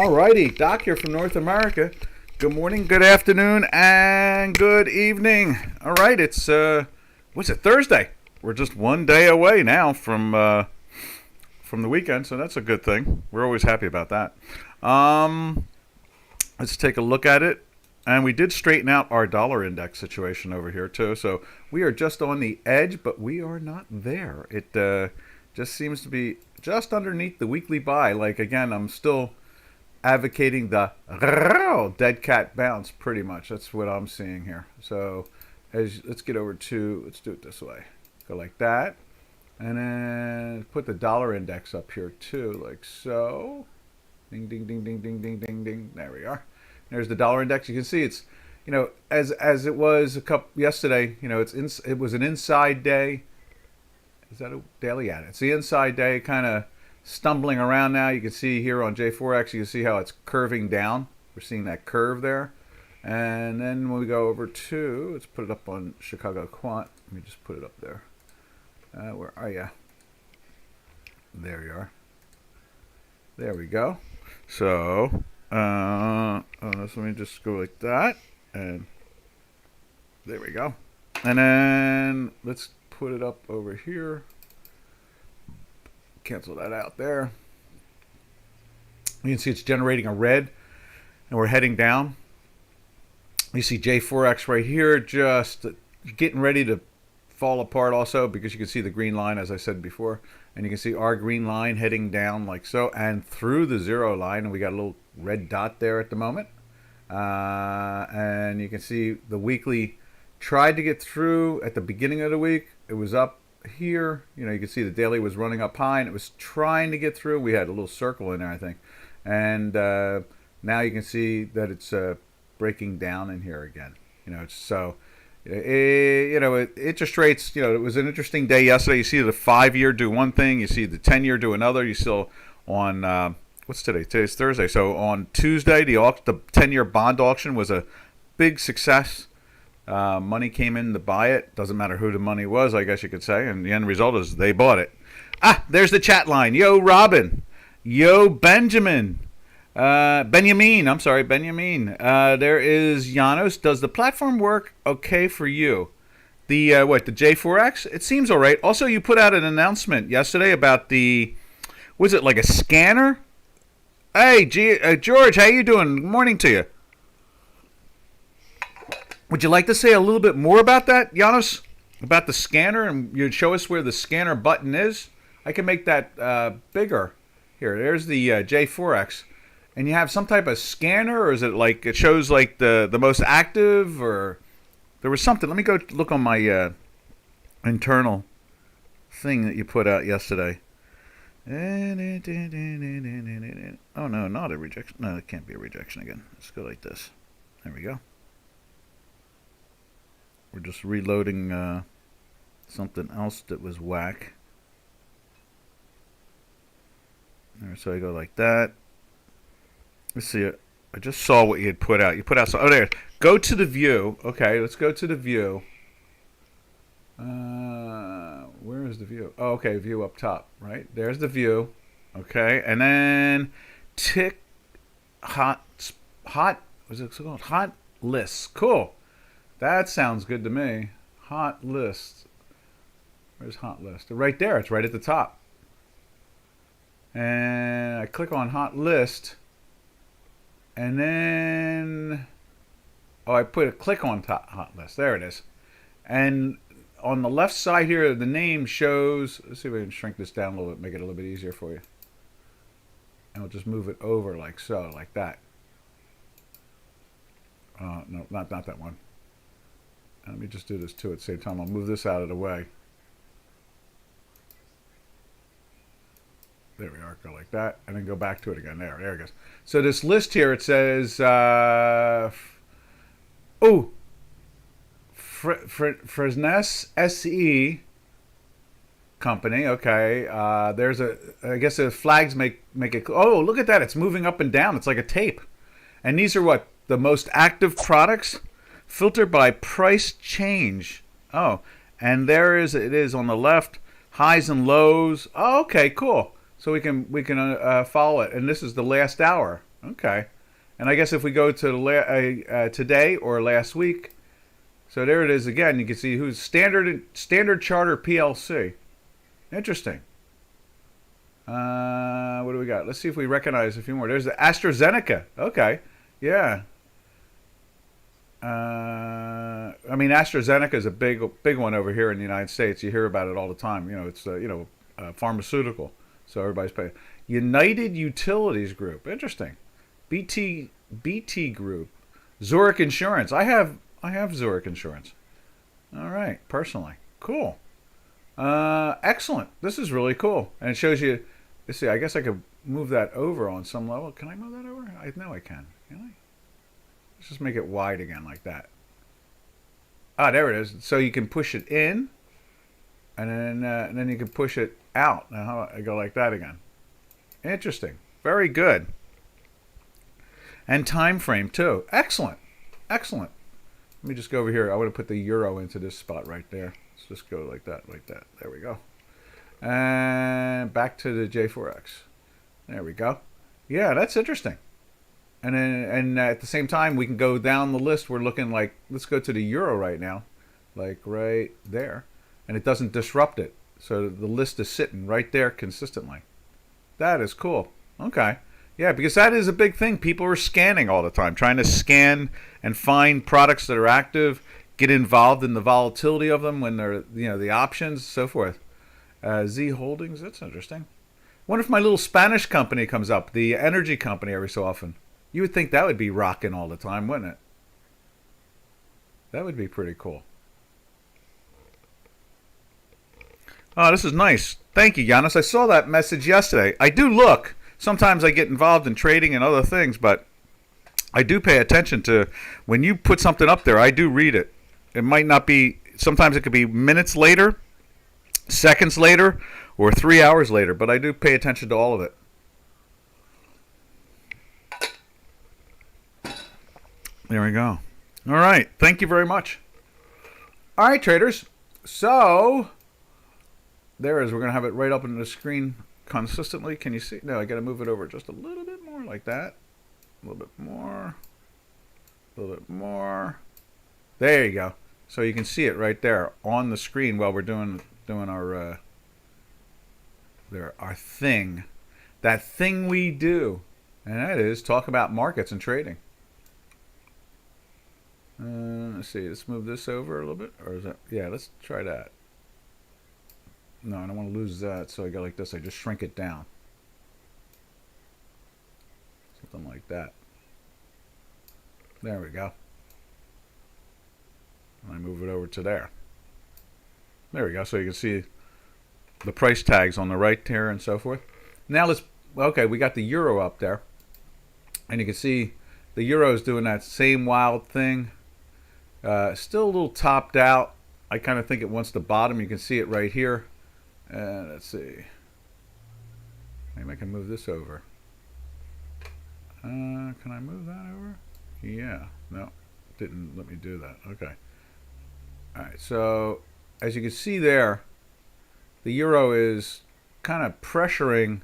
Alrighty, Doc here from North America. Good morning, good afternoon, and good evening. All right, it's what's it? Thursday. We're just one day away now from the weekend, so that's a good thing. We're always happy about that. Let's take a look at it, and we did straighten out our dollar index situation over here too. So we are just on the edge, but we are not there. It just seems to be just underneath the weekly buy. Like again, I'm still advocating the dead cat bounce pretty much. That's what I'm seeing here. So let's get over to, let's do it this way. Go like that. And then put the dollar index up here too, like so. Ding, ding, ding, ding, ding, ding, ding, ding. There we are. There's the dollar index. You can see it's, as it was yesterday, it was an inside day. Is that a daily? Yeah, it's the inside day, kind of stumbling around now. You can see here on J4X, you can see how it's curving down. We're seeing that curve there. And then when we go over to, let's put it up on Chicago Quant. Let me just put it up there. Where are you? There you are. There we go. So, so let me just go like that. And there we go. And then let's put it up over here. Cancel that out there. You can see it's generating a red, and we're heading down. You see J4X right here just getting ready to fall apart also, because you can see the green line, as I said before, and you can see our green line heading down like so, and through the zero line, and we got a little red dot there at the moment. And you can see the weekly tried to get through at the beginning of the week. It was up here. You can see the daily was running up high, and it was trying to get through. We had a little circle in there, I think. And now you can see that it's breaking down in here again. Interest rates, it was an interesting day yesterday. You see the 5-year do one thing. You see the 10-year do another. You still on, what's today? Today's Thursday. So on Tuesday, the 10-year bond auction was a big success. Money came in to buy it. Doesn't matter who the money was, I guess you could say. And the end result is they bought it. There's the chat line. Yo, Robin. Yo, Benjamin. Benjamin. There is Janos. Does the platform work okay for you? The J4X? It seems all right. Also, you put out an announcement yesterday about was it like a scanner? Hey, George, how you doing? Good morning to you. Would you like to say a little bit more about that, Janos? About the scanner, and you'd show us where the scanner button is? I can make that bigger. Here, there's the J4X. And you have some type of scanner, or is it like it shows like the most active, or there was something. Let me go look on my internal thing that you put out yesterday. Oh, no, not a rejection. No, it can't be a rejection again. Let's go like this. There we go. We're just reloading something else that was whack. There, so I go like that. Let's see. I just saw what you had put out. You put out some. Oh, there. Go to the view. Okay, let's go to the view. Where is the view? Oh, okay, view up top. Right there's the view. Okay, and then tick hot. What's it called? Hot lists. Cool. That sounds good to me. Hot list. Where's hot list? Right there. It's right at the top. And I click on hot list. And then, I put a click on hot list. There it is. And on the left side here, the name shows, let's see if we can shrink this down a little bit, make it a little bit easier for you. And we'll just move it over like so, like that. No, not that one. Let me just do this too at the same time. I'll move this out of the way. There we are. Go like that, and then go back to it again. There it goes. So this list here, it says, Fresnes SE company. Okay. There's I guess the flags make it. Oh, look at that! It's moving up and down. It's like a tape. And these are what? The most active products. Filter by price change. Oh, and it is on the left. Highs and lows. Oh, okay, cool. So we can follow it, and this is the last hour. Okay. And I guess if we go to today or last week, so there it is again. You can see who's Standard Charter PLC. Interesting. What do we got? Let's see if we recognize a few more. There's the AstraZeneca. Okay. Yeah. I mean, AstraZeneca is a big one over here in the United States. You hear about it all the time. You know, it's pharmaceutical, so everybody's paying. United Utilities Group, interesting. BT Group, Zurich Insurance. I have Zurich Insurance. All right, personally, cool. Excellent. This is really cool, and it shows you. Let's see. I guess I could move that over on some level. Can I move that over? I know I can. Can I? Let's just make it wide again like that. Ah, there it is. So you can push it in, and then you can push it out. Now how about I go like that again? Interesting. Very good. And time frame too. Excellent. Excellent. Let me just go over here. I want to put the euro into this spot right there. Let's just go like that, like that. There we go. And back to the J4X. There we go. Yeah, that's interesting. And at the same time, we can go down the list. We're looking like, let's go to the euro right now, like right there. And it doesn't disrupt it. So the list is sitting right there consistently. That is cool. Okay. Yeah, because that is a big thing. People are scanning all the time, trying to scan and find products that are active, get involved in the volatility of them when they're, the options, so forth. Z Holdings, that's interesting. Wonder if my little Spanish company comes up, the energy company, every so often. You would think that would be rocking all the time, wouldn't it? That would be pretty cool. Oh, this is nice. Thank you, Giannis. I saw that message yesterday. I do look. Sometimes I get involved in trading and other things, but I do pay attention to when you put something up there. I do read it. It might not be, sometimes it could be minutes later, seconds later, or 3 hours later, but I do pay attention to all of it. There we go. All right. Thank you very much. All right, traders. So there it is. We're going to have it right up on the screen consistently. Can you see? No, I got to move it over just a little bit more like that. A little bit more. A little bit more. There you go. So you can see it right there on the screen while we're doing our thing. That thing we do. And that is talk about markets and trading. Let's see. Let's move this over a little bit. Or is that? Yeah, let's try that. No, I don't want to lose that, so I go like this. I just shrink it down. Something like that. There we go. And I move it over to there. There we go. So you can see the price tags on the right here and so forth. Now okay, we got the euro up there. And you can see the euro is doing that same wild thing. Still a little topped out. I kind of think it wants to bottom. You can see it right here. Let's see. Maybe I can move this over. Can I move that over? Yeah. No, didn't let me do that. Okay. All right. So as you can see there, the euro is kind of pressuring.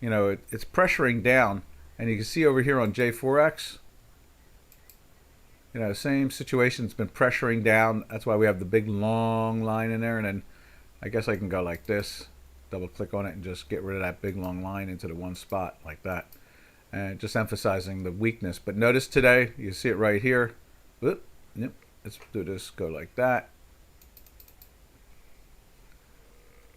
It's pressuring down, and you can see over here on J4X. Same situation. It's been pressuring down. That's why we have the big long line in there, and then I guess I can go like this, double click on it and just get rid of that big long line into the one spot like that. And just emphasizing the weakness. But notice today, you see it right here. Whoop, yep, let's do this, go like that.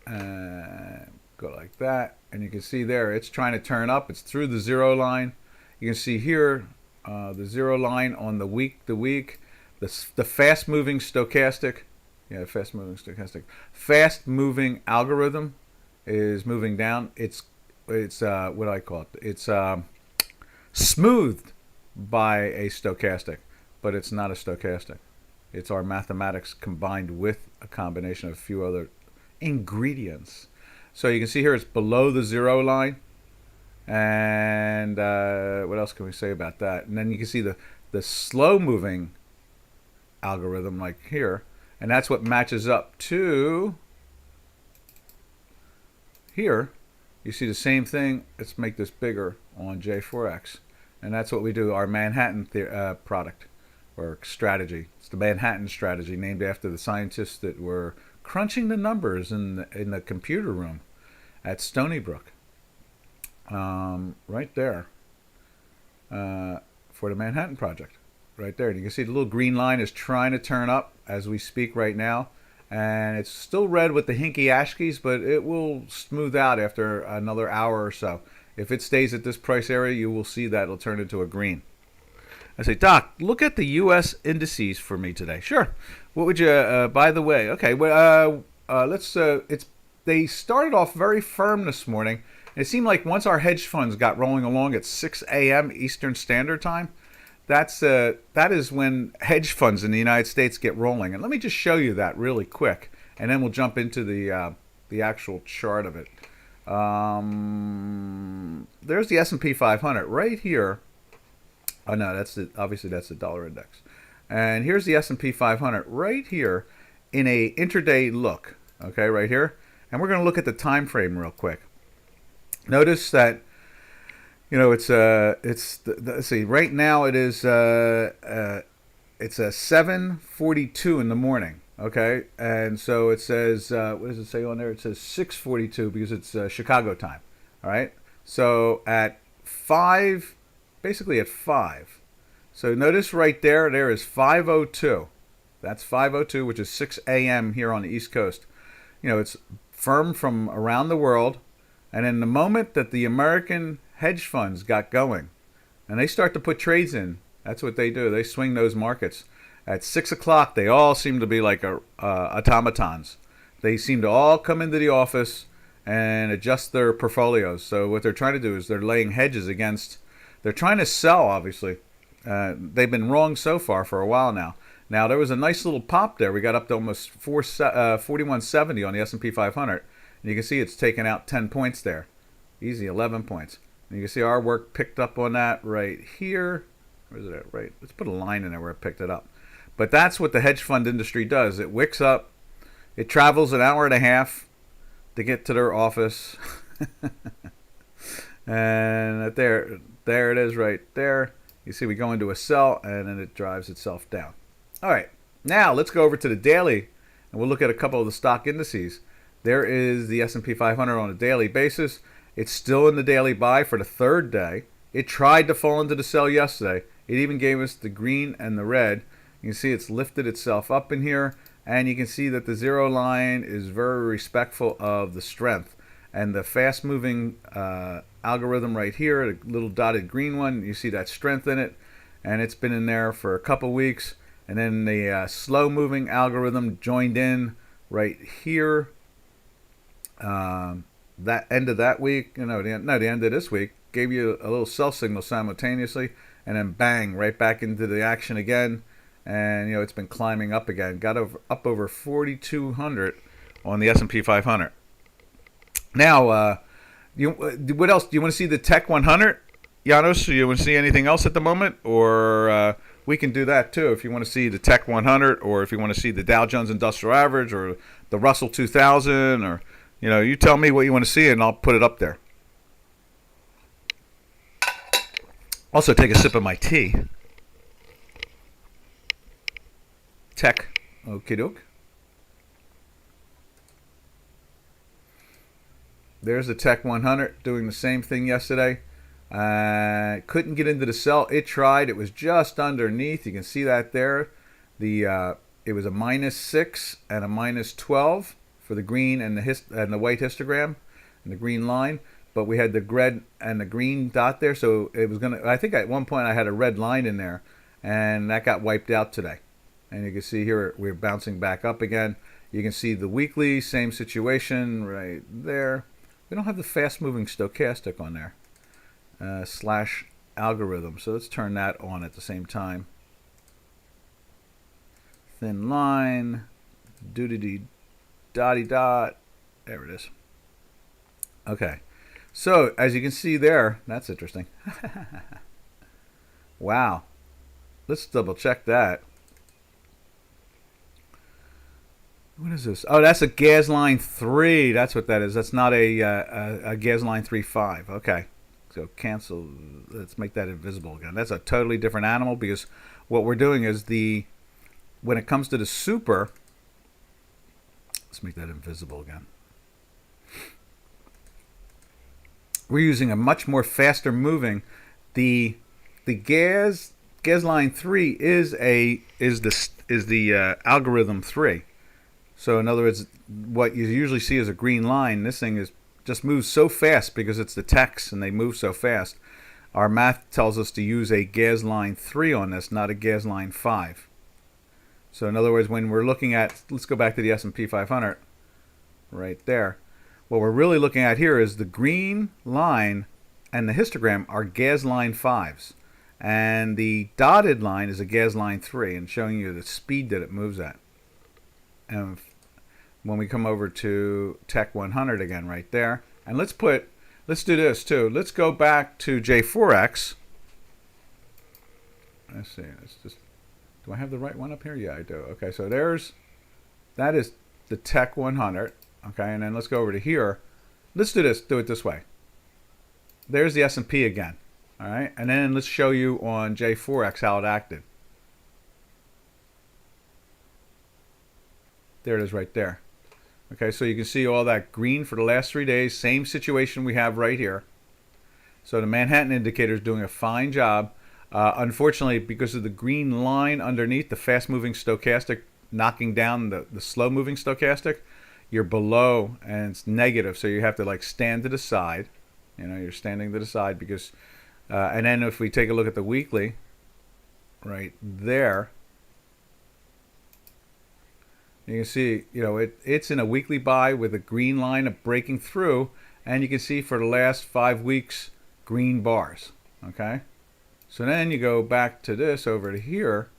And go like that. And you can see there, it's trying to turn up. It's through the zero line. You can see here, the zero line on the week, the fast moving stochastic. Yeah, fast moving stochastic. Fast moving algorithm is moving down. It's what do I call it? It's smoothed by a stochastic, but it's not a stochastic. It's our mathematics combined with a combination of a few other ingredients. So you can see here it's below the zero line. And what else can we say about that? And then you can see the slow moving algorithm like here. And that's what matches up to here You see the same thing. Let's make this bigger on J4X. And that's what we do, our Manhattan product or strategy. It's the Manhattan strategy, named after the scientists that were crunching the numbers in the computer room at Stony Brook. Right there for the Manhattan Project. Right there. And you can see the little green line is trying to turn up as we speak right now. And it's still red with the hinky ashkies, but it will smooth out after another hour or so. If it stays at this price area, you will see that it'll turn into a green. I say, Doc, look at the U.S. indices for me today. Sure. What would you? By the way, okay. Well, let's. They started off very firm this morning. It seemed like once our hedge funds got rolling along at 6 a.m. Eastern Standard Time, that is when hedge funds in the United States get rolling. And let me just show you that really quick, and then we'll jump into the actual chart of it. There's the S&P 500 right here. Oh no, obviously that's the dollar index. And here's the S&P 500 right here in a intraday look. Okay, right here. And we're going to look at the time frame real quick. Notice that, you know, let's see, right now it is it's a 7:42 in the morning. Okay, and so it says, what does it say on there? It says 6:42 because it's Chicago time. All right, so at 5, basically at 5. So notice right there is 5:02. That's 5:02, which is 6 a.m. here on the East Coast. You know, it's firm from around the world. And in the moment that the American hedge funds got going, and they start to put trades in, that's what they do. They swing those markets. At 6 o'clock, they all seem to be like automatons. They seem to all come into the office and adjust their portfolios. So what they're trying to do is they're laying hedges against. They're trying to sell, obviously. They've been wrong so far for a while now. Now, there was a nice little pop there. We got up to almost 4170 on the S&P 500. And you can see it's taken out 10 points there. Easy, 11 points. And you can see our work picked up on that right here. Where is it at? Right. Let's put a line in there where it picked it up. But that's what the hedge fund industry does. It wicks up. It travels an hour and a half to get to their office. And there it is right there. You see we go into a sell, and then it drives itself down. All right. Now let's go over to the daily, and we'll look at a couple of the stock indices. There is the S&P 500 on a daily basis. It's still in the daily buy for the third day. It tried to fall into the sell yesterday. It even gave us the green and the red. You can see it's lifted itself up in here. And you can see that the zero line is very respectful of the strength. And the fast-moving algorithm right here, the little dotted green one, you see that strength in it. And it's been in there for a couple weeks. And then the slow-moving algorithm joined in right here. That end of that week, the end of this week, gave you a little sell signal simultaneously, and then bang, right back into the action again. And it's been climbing up again. Got up over 4,200 on the S&P 500. Now, what else? Do you want to see the Tech 100, Janos? Do you want to see anything else at the moment, or we can do that too if you want to see the Tech 100, or if you want to see the Dow Jones Industrial Average, or the Russell 2000, or you tell me what you want to see, and I'll put it up there. Also, take a sip of my tea. Tech, okie doke. There's the Tech 100 doing the same thing yesterday. Couldn't get into the sell. It tried. It was just underneath. You can see that there. It was a -6 and a -12 for the green and the white histogram and the green line. But we had the red and the green dot there, so it was gonna. I think at one point I had a red line in there, and that got wiped out today. And you can see here we're bouncing back up again. You can see the weekly, same situation right there. We don't have the fast-moving stochastic on there, slash algorithm. So let's turn that on at the same time. Thin line, doody dotty dot. There it is. Okay. So as you can see there, that's interesting. Wow. Let's double check that. What is this? Oh, that's a gas line 3. That's what that is. That's not a gas line 3.5. Okay. So cancel. Let's make that invisible again. That's a totally different animal because what we're doing is when it comes to the super, let's make that invisible again. We're using a much more faster moving. The gas line 3 is the algorithm 3. So in other words, what you usually see as a green line, this thing is just moves so fast because it's the text and they move so fast. Our math tells us to use a gas line 3 on this, not a gas line 5. So in other words, when we're looking at, let's go back to the S&P 500 right there. What we're really looking at here is the green line and the histogram are gas line 5s. And the dotted line is a gas line 3 and showing you the speed that it moves at. And when we come over to Tech 100 again right there, and let's do this too. Let's go back to J4X. Let's see. Do I have the right one up here? Yeah, I do. Okay, so that is the Tech 100. Okay, and then let's go over to here. Let's do it this way. There's the S&P again. All right, and then let's show you on J4X how it acted. There it is right there. Okay, so you can see all that green for the last 3 days. Same situation we have right here. So the Manhattan indicator is doing a fine job. Unfortunately, because of the green line underneath, the fast-moving stochastic knocking down the slow-moving stochastic, you're below and it's negative. So you have to like stand to the side. You know, you're standing to the side because, and then if we take a look at the weekly, right there, you can see, you know, it's in a weekly buy with a green line breaking through, and you can see for the last 5 weeks, green bars. Okay, so then you go back to this over to here,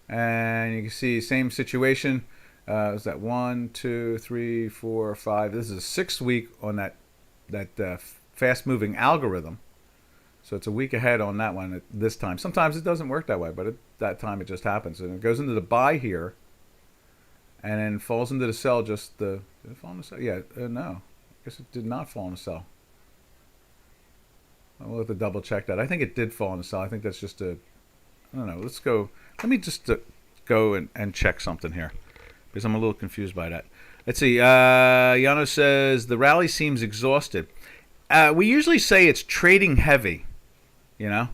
and you can see same situation. Is that 1, 2, 3, 4, 5? This is a 6th week on that fast-moving algorithm. So it's a week ahead on that one at this time. Sometimes it doesn't work that way, but at that time it just happens. And it goes into the buy here, and then falls into the sell. Did it fall in the sell? Yeah, no. I guess it did not fall in the sell. We'll have to double check that. I think it did fall in the sell. I think that's just I don't know. Let's go. Let me just go and check something here because I'm a little confused by that. Let's see. Yano says the rally seems exhausted. We usually say it's trading heavy. You know.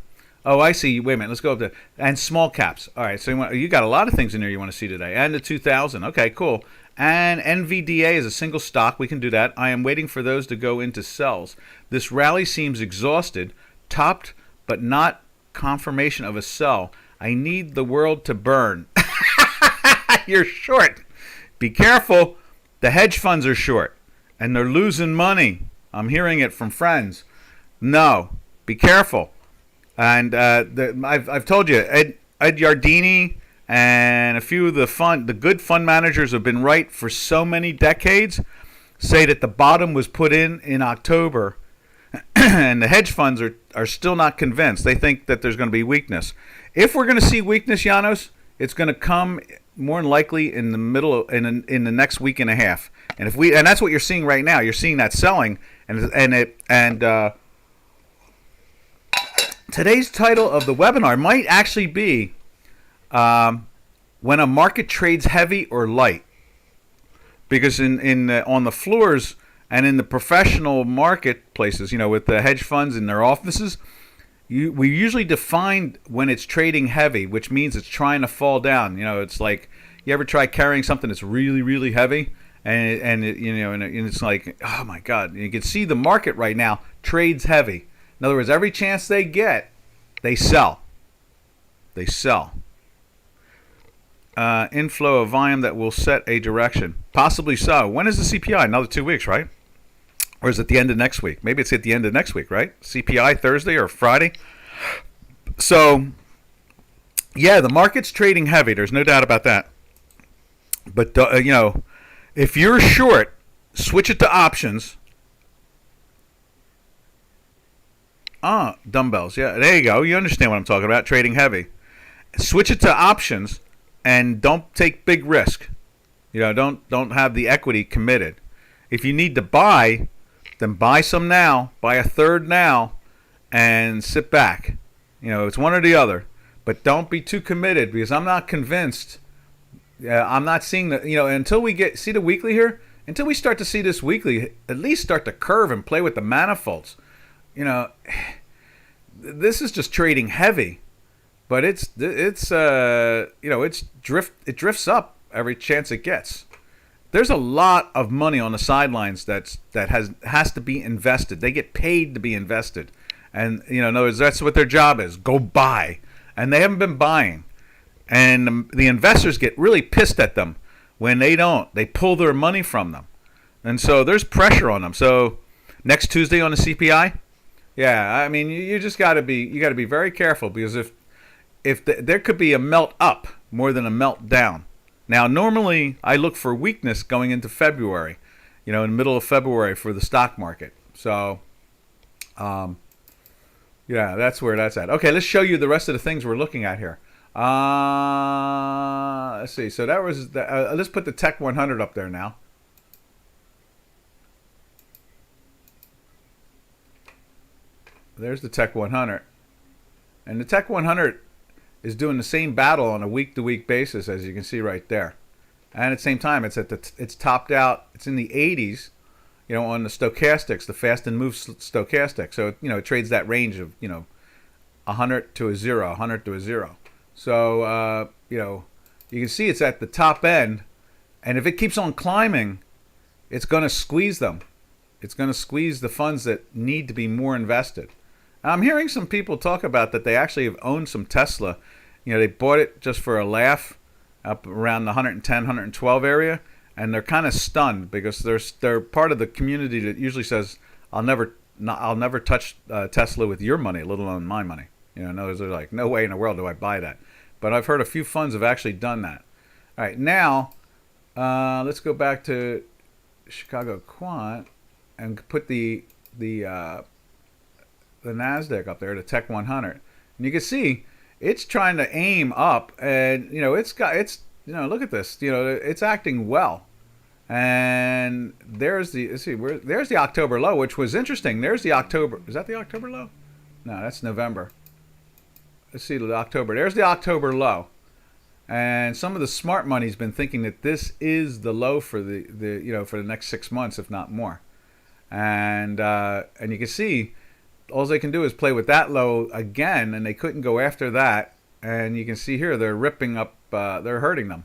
Oh, I see. Wait a minute. Let's go up to and small caps. All right. So you got a lot of things in there you want to see today. And the 2000. Okay, cool. And NVDA is a single stock. We can do that. I am waiting for those to go into sells. This rally seems exhausted, topped, but not confirmation of a sell. I need the world to burn. You're short. Be careful. The hedge funds are short, and they're losing money. I'm hearing it from friends. No, be careful. And I've told you, Ed Yardini and a few of the good fund managers have been right for so many decades, say that the bottom was put in October, and the hedge funds are still not convinced. They think that there's going to be weakness. If we're going to see weakness, Janos, it's going to come more than likely in the middle in the next week and a half. And that's what you're seeing right now. You're seeing that selling, and today's title of the webinar might actually be when a market trades heavy or light, because on the floors and in the professional marketplaces, you know, with the hedge funds in their offices, we usually define when it's trading heavy, which means it's trying to fall down. You know, it's like you ever try carrying something that's really, really heavy, and it's like, oh my God, you can see the market right now trades heavy. In other words, every chance they get, they sell. They sell. Inflow of volume that will set a direction. Possibly so. When is the CPI? Another 2 weeks, right? Or is it the end of next week? Maybe it's at the end of next week, right? CPI Thursday or Friday. So, yeah, the market's trading heavy. There's no doubt about that. But, if you're short, switch it to options. Dumbbells. Yeah, there you go. You understand what I'm talking about, trading heavy. Switch it to options and don't take big risk. Don't have the equity committed. If you need to buy, then buy some now, buy a third now, and sit back. It's one or the other. But don't be too committed, because I'm not convinced. I'm not seeing until we see the weekly here, until we start to see this weekly, at least start to curve and play with the manifolds. This is just trading heavy, but it drifts up every chance it gets. There's a lot of money on the sidelines that has to be invested. They get paid to be invested, and in other words, that's what their job is: go buy. And they haven't been buying, and the investors get really pissed at them when they don't. They pull their money from them, and so there's pressure on them. So next Tuesday on the CPI, yeah, I mean you just got to be very careful, because there could be a melt up more than a melt down. Now, normally I look for weakness going into February, in the middle of February for the stock market. So, yeah, that's where that's at. Okay, let's show you the rest of the things we're looking at here. Let's see. So that was let's put the Tech 100 up there now. There's the Tech 100, and the Tech 100 is doing the same battle on a week-to-week basis, as you can see right there. And at the same time, it's topped out. It's in the 80s, on the stochastics, the fast and move stochastic. So it trades that range of 100 to a 0, 100 to a 0. So you can see it's at the top end, and if it keeps on climbing, it's going to squeeze them. It's going to squeeze the funds that need to be more invested. I'm hearing some people talk about that they actually have owned some Tesla. They bought it just for a laugh up around the 110, 112 area, and they're kind of stunned because they're part of the community that usually says, I'll never touch Tesla with your money, let alone my money. They're like, no way in the world do I buy that. But I've heard a few funds have actually done that. All right, now let's go back to Chicago Quant and put the NASDAQ up there, the Tech 100, and you can see it's trying to aim up, and look at this, it's acting well, and there's the October low, which was interesting. There's the October. Is that the October low? No, that's November. Let's see the October. There's the October low, and some of the smart money's been thinking that this is the low for the for the next 6 months, if not more, and you can see. All they can do is play with that low again, and they couldn't go after that. And you can see here they're ripping up, they're hurting them.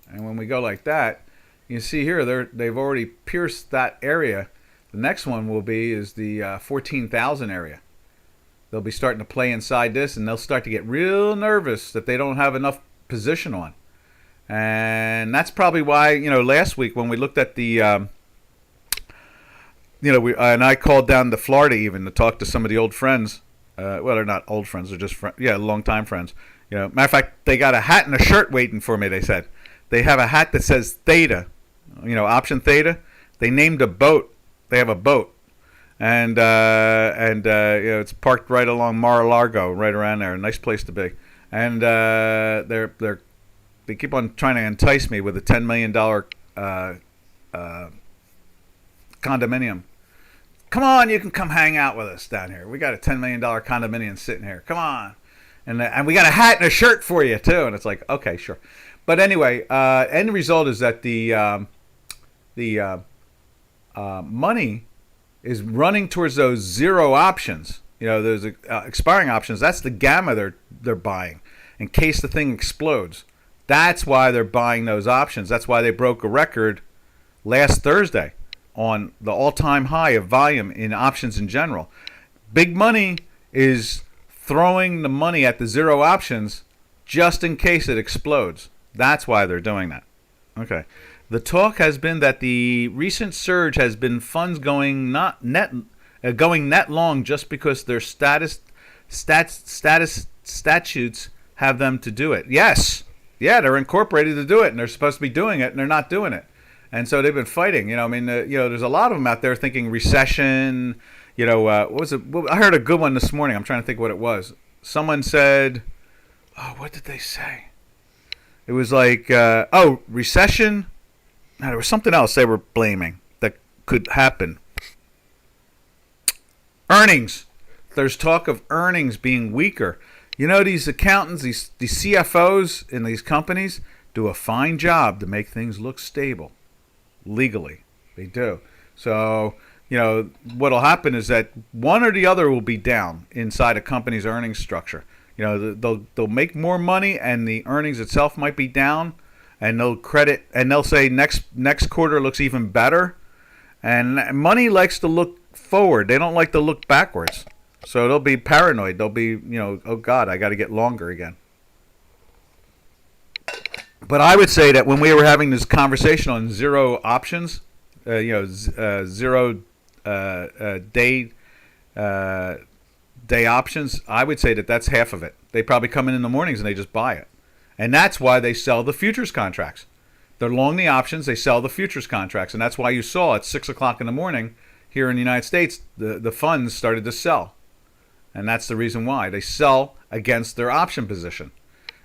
And when we go like that, you can see here they've already pierced that area. The next one is the 14,000 area. They'll be starting to play inside this, and they'll start to get real nervous that they don't have enough position on. And that's probably why last week when we looked at the and I called down to Florida even to talk to some of the old friends. Well, they're not old friends; they're just long-time friends. Matter of fact, they got a hat and a shirt waiting for me. They said they have a hat that says Theta, option Theta. They named a boat. They have a boat, and it's parked right along Mar-a-Lago, right around there. A nice place to be. And they keep on trying to entice me with a $10 million condominium. Come on, you can come hang out with us down here. We got a $10 million condominium sitting here. Come on. And we got a hat and a shirt for you, too. And it's like, okay, sure. But anyway, end result is that the money is running towards those zero options. Those expiring options. That's the gamma they're buying in case the thing explodes. That's why they're buying those options. That's why they broke a record last Thursday on the all-time high of volume in options in general. Big money is throwing the money at the zero options just in case it explodes. That's why they're doing that. Okay. The talk has been that the recent surge has been funds going net long just because their statutes have them to do it. Yes. Yeah, they're incorporated to do it, and they're supposed to be doing it, and they're not doing it. And so they've been fighting. There's a lot of them out there thinking recession. What was it? I heard a good one this morning. I'm trying to think what it was. Someone said, "Oh, what did they say?" It was like, "Oh, recession Now, there was something else they were blaming that could happen. Earnings. There's talk of earnings being weaker. You know, these accountants, these CFOs in these companies do a fine job to make things look stable legally. They do. So, what'll happen is that one or the other will be down inside a company's earnings structure. They'll make more money, and the earnings itself might be down, and they'll say next quarter looks even better. And money likes to look forward. They don't like to look backwards. So they'll be paranoid. They'll be, oh God, I got to get longer again. But I would say that when we were having this conversation on zero options, zero day options, I would say that that's half of it. They probably come in the mornings and they just buy it. And that's why they sell the futures contracts. They're long the options, they sell the futures contracts. And that's why you saw at 6 o'clock in the morning here in the United States, the funds started to sell. And that's the reason why. They sell against their option position.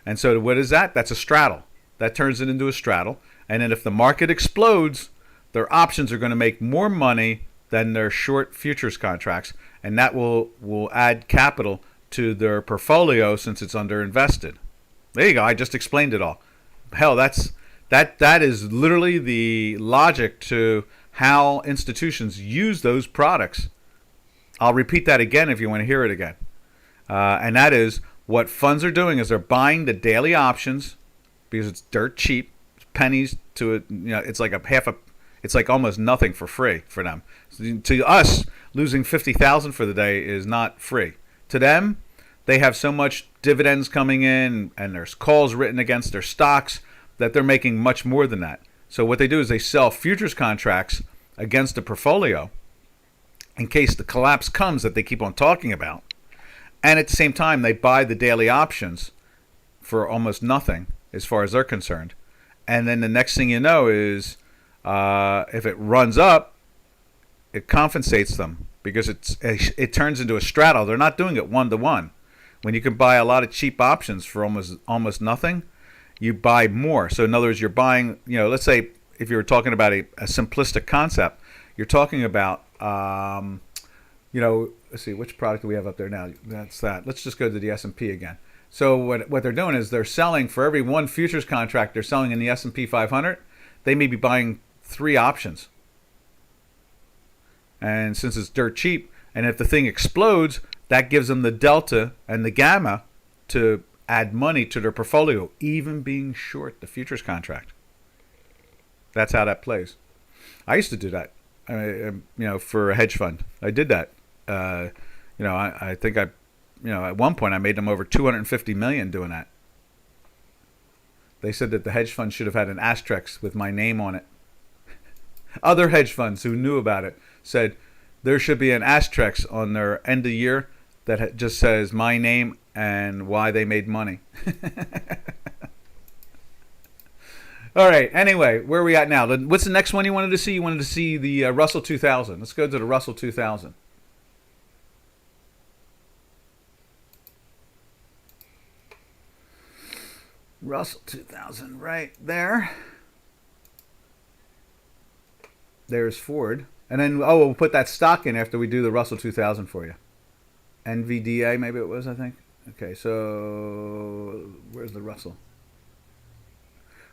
And so what is that? That's a straddle. That turns it into a straddle. And then if the market explodes, their options are going to make more money than their short futures contracts. And that will add capital to their portfolio since it's underinvested. There you go. I just explained it all. Hell, that is literally the logic to how institutions use those products. I'll repeat that again if you want to hear it again. And that is what funds are doing is they're buying the daily options because it's dirt cheap, pennies to it. It's like it's like almost nothing for free for them. So to us, losing 50,000 for the day is not free. To them, they have so much dividends coming in and there's calls written against their stocks that they're making much more than that. So what they do is they sell futures contracts against the portfolio in case the collapse comes that they keep on talking about. And at the same time, they buy the daily options for almost nothing as far as they're concerned. And then the next thing you know is if it runs up, it compensates them because it turns into a straddle. They're not doing it one-to-one. When you can buy a lot of cheap options for almost nothing, you buy more. So in other words, you're buying, let's say if you were talking about a simplistic concept, you're talking about, let's see, which product do we have up there now? That's that. Let's just go to the S&P again. So what they're doing is they're selling for every one futures contract they're selling in the S&P 500, they may be buying 3 options. And since it's dirt cheap, and if the thing explodes, that gives them the delta and the gamma to add money to their portfolio, even being short the futures contract. That's how that plays. I used to do that, for a hedge fund. I did that. I think at one point I made them over $250 million doing that. They said that the hedge fund should have had an asterisk with my name on it. Other hedge funds who knew about it said there should be an asterisk on their end of year that just says my name and why they made money. All right. Anyway, where are we at now? What's the next one you wanted to see? You wanted to see the Russell 2000. Let's go to the Russell 2000. Russell 2000 right there. There's Ford. And then, we'll put that stock in after we do the Russell 2000 for you. NVDA, maybe it was, I think. Okay, so where's the Russell?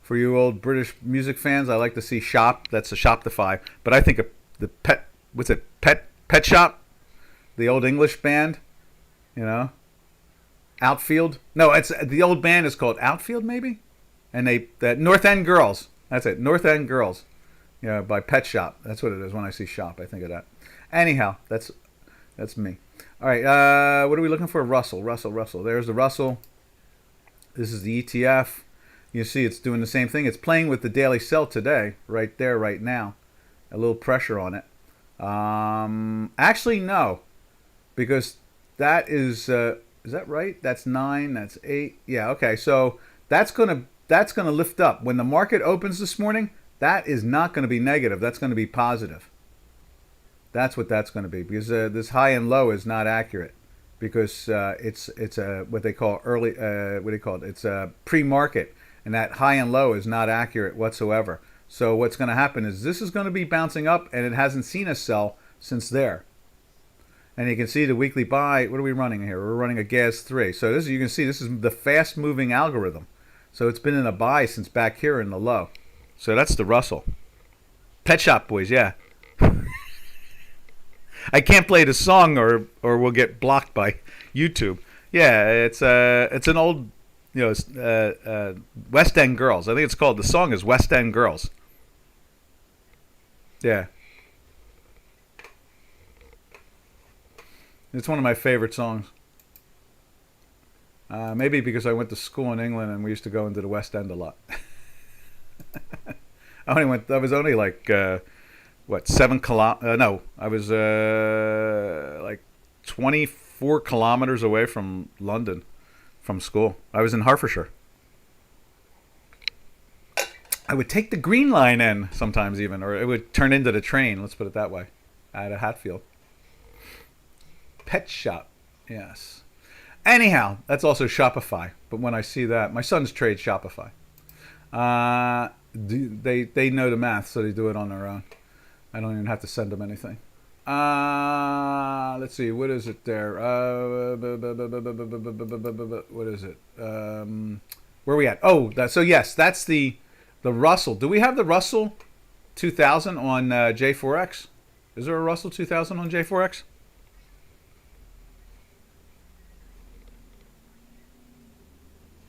For you old British music fans, I like to see Shop. That's a Shopify. But I think the Pet Shop, the old English band, Outfield. No, it's the old band is called Outfield, maybe. And that North End Girls. That's it, North End Girls. By Pet Shop. That's what it is. When I see Shop, I think of that. Anyhow, that's me. All right, what are we looking for? Russell. There's the Russell. This is the ETF. You see it's doing the same thing. It's playing with the daily sell today, right there, right now. A little pressure on it. Actually, no. Because that is that right? That's 9, that's 8. Yeah, okay. So that's gonna lift up. When the market opens this morning, that is not going to be negative. That's going to be positive. That's what that's going to be, because this high and low is not accurate, because it's what they call early. What do you call it? It's a pre-market, and that high and low is not accurate whatsoever. So what's going to happen is this is going to be bouncing up, and it hasn't seen a sell since there. And you can see the weekly buy. What are we running here? We're running a gas 3. So this, you can see this is the fast moving algorithm. So it's been in a buy since back here in the low. So that's the Russell. Pet Shop Boys, yeah. I can't play the song or we'll get blocked by YouTube. Yeah, it's an old, West End Girls. I think it's called, the song is West End Girls. Yeah. It's one of my favorite songs. Maybe because I went to school in England and we used to go into the West End a lot. I was only like 7 kilometers. No, I was like 24 kilometers away from London, from school. I was in Hertfordshire. I would take the Green Line in sometimes even, or it would turn into the train. Let's put it that way. At a Hatfield. Pet Shop, yes. Anyhow, that's also Shopify. But when I see that, my sons trade Shopify. They know the math, so they do it on their own. I don't even have to send them anything. Let's see, what is it there? What is it? Where are we at? Oh, so yes, that's the Russell. Do we have the Russell 2000 on J4X? Is there a Russell 2000 on J4X?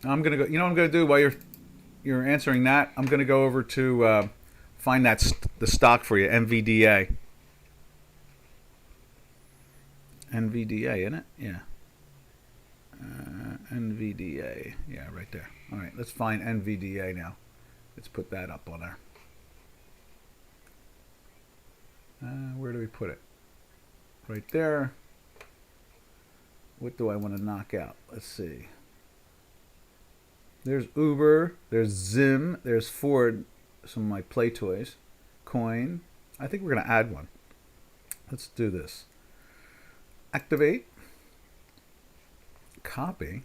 I'm gonna go. You know what I'm gonna do while you're answering that? I'm gonna go over to find the stock for you. NVDA. NVDA, isn't it? Yeah. NVDA. Yeah, right there. All right, let's find NVDA now. Let's put that up on there. Where do we put it? Right there. What do I want to knock out? Let's see. There's Uber, there's Zim, there's Ford, some of my play toys, Coin. I think we're going to add one. Let's do this. Activate. Copy.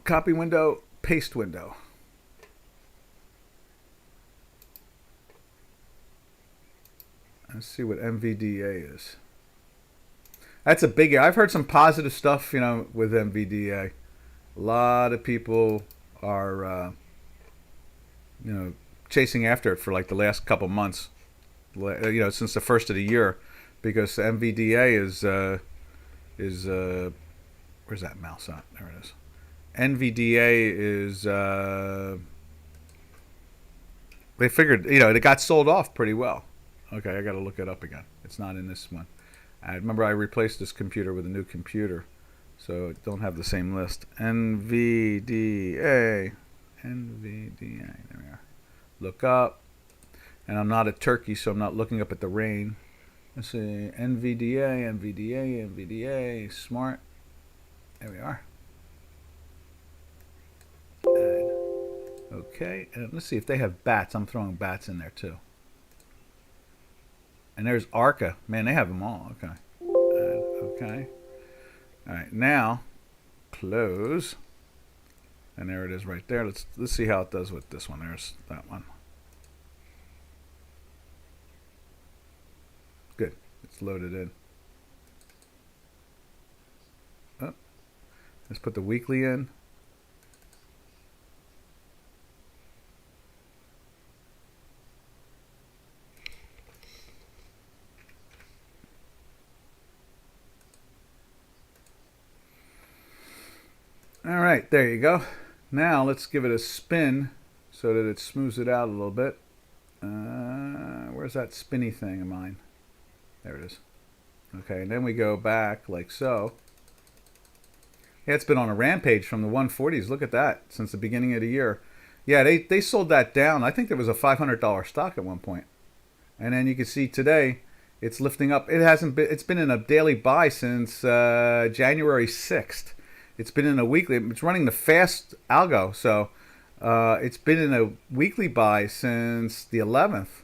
Copy window, paste window. Let's see what MVDA is. That's a big. I've heard some positive stuff, with MVDA. A lot of people are, chasing after it for like the last couple months, since the first of the year, because MVDA is where's that mouse at? There it is. NVDA is they figured, it got sold off pretty well. Okay, I got to look it up again. It's not in this one. I remember I replaced this computer with a new computer, so it don't have the same list. NVDA. There we are. Look up. And I'm not a turkey, so I'm not looking up at the rain. Let's see. NVDA. Smart. There we are. Add. Okay. And let's see if they have bats. I'm throwing bats in there, too. And there's Arca. Man, they have them all. Okay. Okay. All right. Now, close. And there it is right there. Let's see how it does with this one. There's that one. Good. It's loaded in. Oh. Let's put the weekly in. All right, there you go. Now let's give it a spin so that it smooths it out a little bit. Where's that spinny thing of mine? There it is. Okay, and then we go back like so. Yeah, it's been on a rampage from the 140s. Look at that, since the beginning of the year. Yeah, they sold that down. I think there was a $500 stock at one point. And then you can see today it's lifting up. It's been in a daily buy since January 6th. It's been in a weekly. It's running the fast algo, so it's been in a weekly buy since the 11th.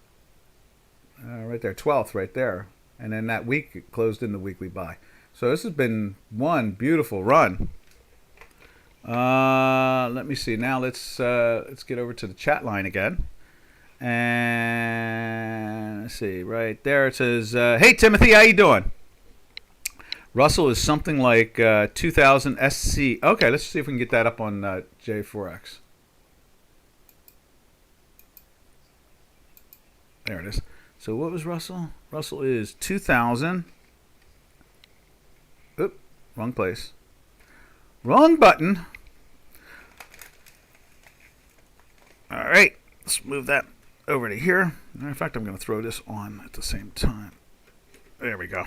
Right there, 12th, right there. And then that week it closed in the weekly buy. So this has been one beautiful run. Let me see. Now let's get over to the chat line again. And let's see. Right there it says, "Hey Timothy, how you doing?" Russell is something like 2000 SC. Okay, let's see if we can get that up on J4X. There it is. So what was Russell? Russell is 2000. Oop, wrong place. Wrong button. All right, let's move that over to here. In fact, I'm going to throw this on at the same time. There we go.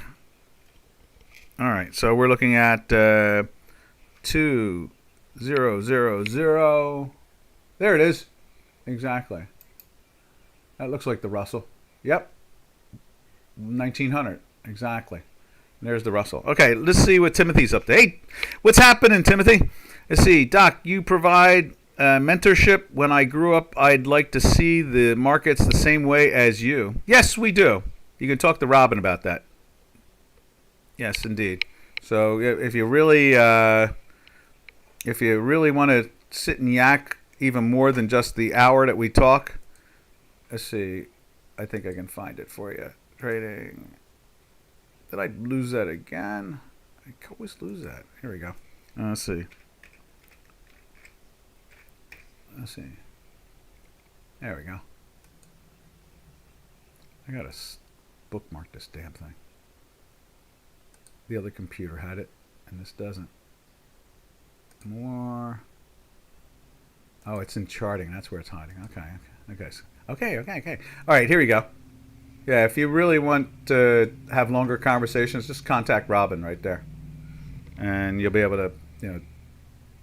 All right, so we're looking at 2000. There it is. Exactly. That looks like the Russell. Yep. 1900. Exactly. There's the Russell. Okay, let's see what Timothy's up to. Hey, what's happening, Timothy? Let's see. Doc, you provide mentorship. When I grew up, I'd like to see the markets the same way as you. Yes, we do. You can talk to Robin about that. Yes, indeed. So if you really want to sit and yak even more than just the hour that we talk, let's see. I think I can find it for you. Trading. Did I lose that again? I always lose that. Here we go. Let's see. Let's see. There we go. I gotta bookmark this damn thing. The other computer had it, and this doesn't. More. Oh, it's in charting. That's where it's hiding. Okay. All right, here we go. Yeah, if you really want to have longer conversations, just contact Robin right there, and you'll be able to,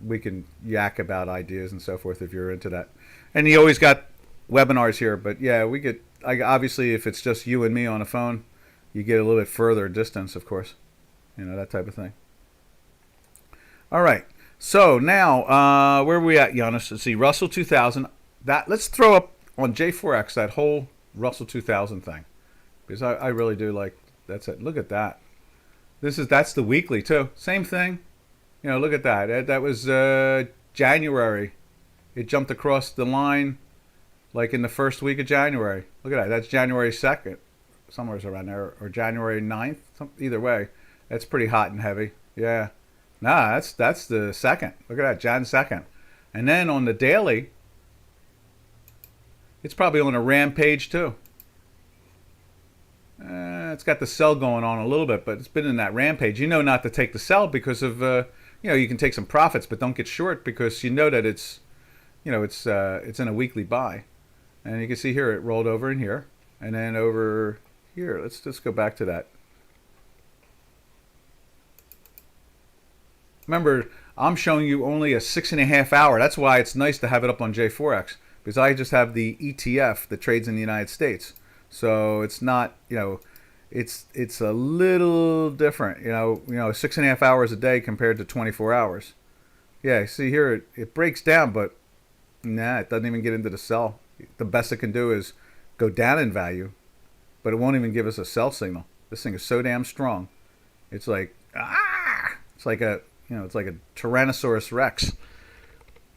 we can yak about ideas and so forth if you're into that. And you always got webinars here, but yeah, we could. Obviously, if it's just you and me on a phone, you get a little bit further distance, of course. That type of thing. All right. So now, where are we at, Giannis? Let's see, Russell 2000. Let's throw up on J4X that whole Russell 2000 thing, because I really do like. That's it. Look at that. That's the weekly too. Same thing. Look at that. That was January. It jumped across the line, like in the first week of January. Look at that. That's January 2nd, somewhere around there, or January 9th. Either way. That's pretty hot and heavy. Yeah. Nah, that's the 2nd. Look at that, Jan 2nd. And then on the daily, it's probably on a rampage too. It's got the sell going on a little bit, but it's been in that rampage. Not to take the sell because of, you can take some profits, but don't get short because you know that it's in a weekly buy. And you can see here it rolled over in here, and then over here. Let's just go back to that. Remember, I'm showing you only a 6.5 hour. That's why it's nice to have it up on J4X, because I just have the ETF that trades in the United States. So it's not, it's a little different, 6.5 hours a day compared to 24 hours. Yeah, see here, it breaks down, but nah, it doesn't even get into the sell. The best it can do is go down in value, but it won't even give us a sell signal. This thing is so damn strong. It's like, it's like a Tyrannosaurus Rex.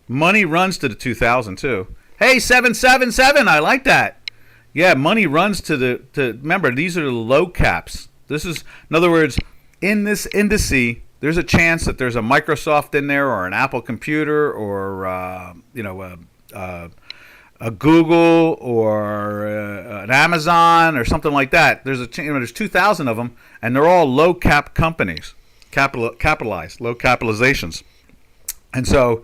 Money runs to the 2000 too. Hey, 777, I like that. Yeah, money runs to remember, these are the low caps. This is, in other words, in this indice, there's a chance that there's a Microsoft in there, or an Apple computer, or a Google, or an Amazon, or something like that. There's there's 2,000 of them, and they're all low cap companies. Capitalized, low capitalizations. And so